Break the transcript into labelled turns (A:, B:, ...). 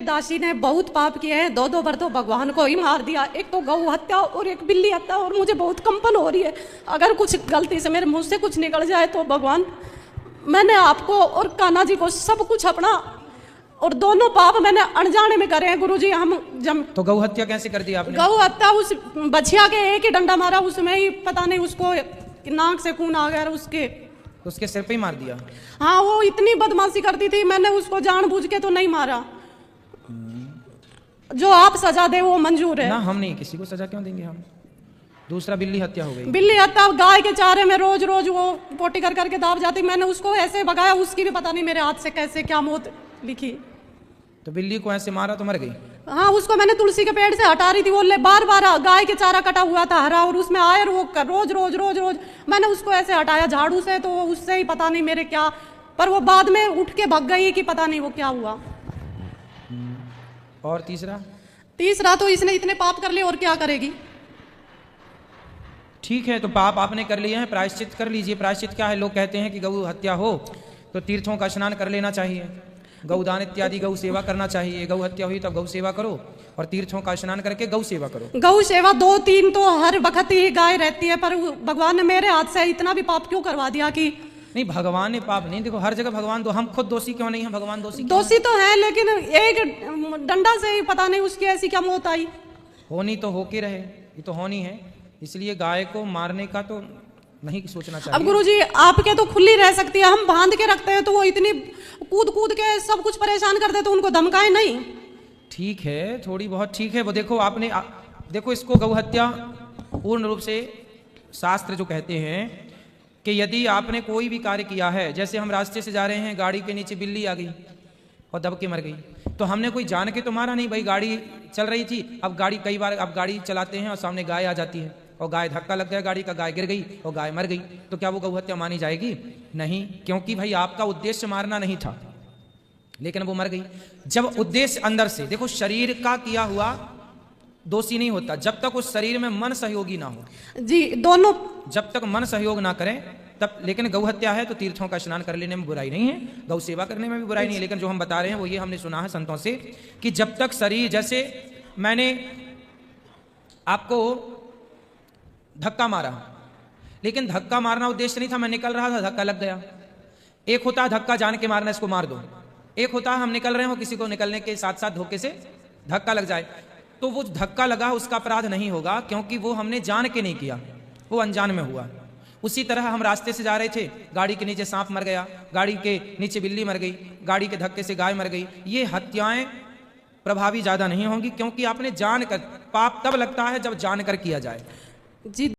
A: दासी ने बहुत पाप किए हैं, दो दो बार तो भगवान को ही मार दिया, एक तो गौ हत्या और एक बिल्ली हत्या। और मुझे बहुत कंपन हो रही है, अगर कुछ गलती से मेरे मुंह से कुछ निकल जाए तो भगवान, मैंने आपको और कान्हा जी को सब कुछ अपना, और दोनों पाप मैंने अनजाने में करे हैं गुरुजी। हम जब
B: तो गौ हत्या कैसे कर दी आपने?
A: गौ हत्या उस बछिया के एक ही डंडा मारा, उसमें ही पता नहीं उसको नाक से खून आ गया,
B: उसके सिर पे ही मार दिया?
A: हाँ, वो इतनी बदमाशी करती थी, मैंने उसको जानबूझ के तो नहीं मारा। जो आप सजा दे वो मंजूर है
B: ना, हम नहीं, किसी को सजा क्यों देंगे हम। दूसरा बिल्ली हत्या हो गई।
A: बिल्ली हत्या, गाय के चारे में रोज रोज वो पोटी कर करके दाब जाती, मैंने उसको ऐसे भगाया, उसकी भी पता नहीं मेरे हाथ से कैसे क्या मौत लिखी।
B: तो बिल्ली को ऐसे मारा तो मर गई?
A: हाँ, उसको मैंने तुलसी के पेड़ से हटा रही थी, वो बार बार गाय के चारा कटा हुआ था हरा, और उसमें आयर वो रोज रोज रोज रोज मैंने उसको ऐसे हटाया झाड़ू से, तो उससे ही पता नहीं मेरे क्या, पर वो बाद में उठ के भाग गई कि पता नहीं वो क्या हुआ।
B: और तीसरा
A: तो इसने इतने पाप कर लिए, और क्या करेगी।
B: ठीक है, तो पाप आपने कर लिए हैं, प्रायश्चित कर लीजिए। प्रायश्चित क्या है? लोग कहते हैं कि गौ हत्या हो तो तीर्थों का स्नान कर लेना चाहिए, गौदान इत्यादि गौ सेवा करना चाहिए। गौ हत्या हुई तो गौ सेवा करो और तीर्थों का स्नान करके गौ सेवा करो।
A: गौ सेवा 2-3 तो हर वक्त ही गाय रहती है, पर भगवान ने मेरे हाथ से इतना भी पाप क्यों करवा दिया कि
B: नहीं, भगवान ने पाप नहीं, देखो हर जगह भगवान, तो हम खुद दोषी क्यों नहीं है? भगवान
A: दोषी तो है, लेकिन एक डंडा से ही पता नहीं उसकी ऐसी क्या मौत आई।
B: होनी तो होके रहे, ये तो होनी है, इसलिए गाय को मारने का तो नहीं सोचना चाहिए।
A: अब गुरुजी आपके तो खुली रह सकती है, हम बांध के रखते हैं तो वो इतनी कूद कूद के सब कुछ परेशान करते, तो उनको धमकाए नहीं।
B: ठीक है, थोड़ी बहुत ठीक है। वो देखो आपने देखो इसको गौ हत्या पूर्ण रूप से शास्त्र जो कहते हैं कि यदि आपने कोई भी कार्य किया है, जैसे हम रास्ते से जा रहे हैं, गाड़ी के नीचे बिल्ली आ गई और दब के मर गई, तो हमने कोई जान के तो मारा नहीं भाई, गाड़ी चल रही थी। अब गाड़ी, कई बार आप गाड़ी चलाते हैं और सामने गाय आ जाती है और गाय, धक्का लग गया गाड़ी का, गाय गिर गई और गाय मर गई, तो क्या वो गौ हत्या मानी जाएगी? नहीं, क्योंकि भाई आपका उद्देश्य मारना नहीं था, लेकिन वो मर गई। जब उद्देश्य अंदर से, देखो शरीर का किया हुआ दोषी नहीं होता जब तक उस शरीर में मन सहयोगी ना हो।
A: जी, दोनों
B: जब तक मन सहयोग ना करें तब। लेकिन गौ हत्या है तो तीर्थों का स्नान कर लेने में बुराई नहीं है, गौ सेवा करने में भी बुराई नहीं है। लेकिन जो हम बता रहे हैं वो ये हमने सुना है संतों से कि जब तक शरीर, जैसे मैंने आपको धक्का मारा, लेकिन धक्का मारना उद्देश्य नहीं था, मैं निकल रहा था, धक्का लग गया। एक होता है धक्का जान के मारना, इसको मार दो। एक होता है हम निकल रहे हो, किसी को निकलने के साथ साथ धोखे से धक्का लग जाए, तो वो धक्का लगा उसका अपराध नहीं होगा, क्योंकि वो हमने जान के नहीं किया, वो अनजान में हुआ। उसी तरह हम रास्ते से जा रहे थे, गाड़ी के नीचे सांप मर गया, गाड़ी के नीचे बिल्ली मर गई, गाड़ी के धक्के से गाय मर गई, ये हत्याएं प्रभावी ज्यादा नहीं होंगी, क्योंकि आपने जानकर, पाप तब लगता है जब जानकर किया जाए।
A: जी।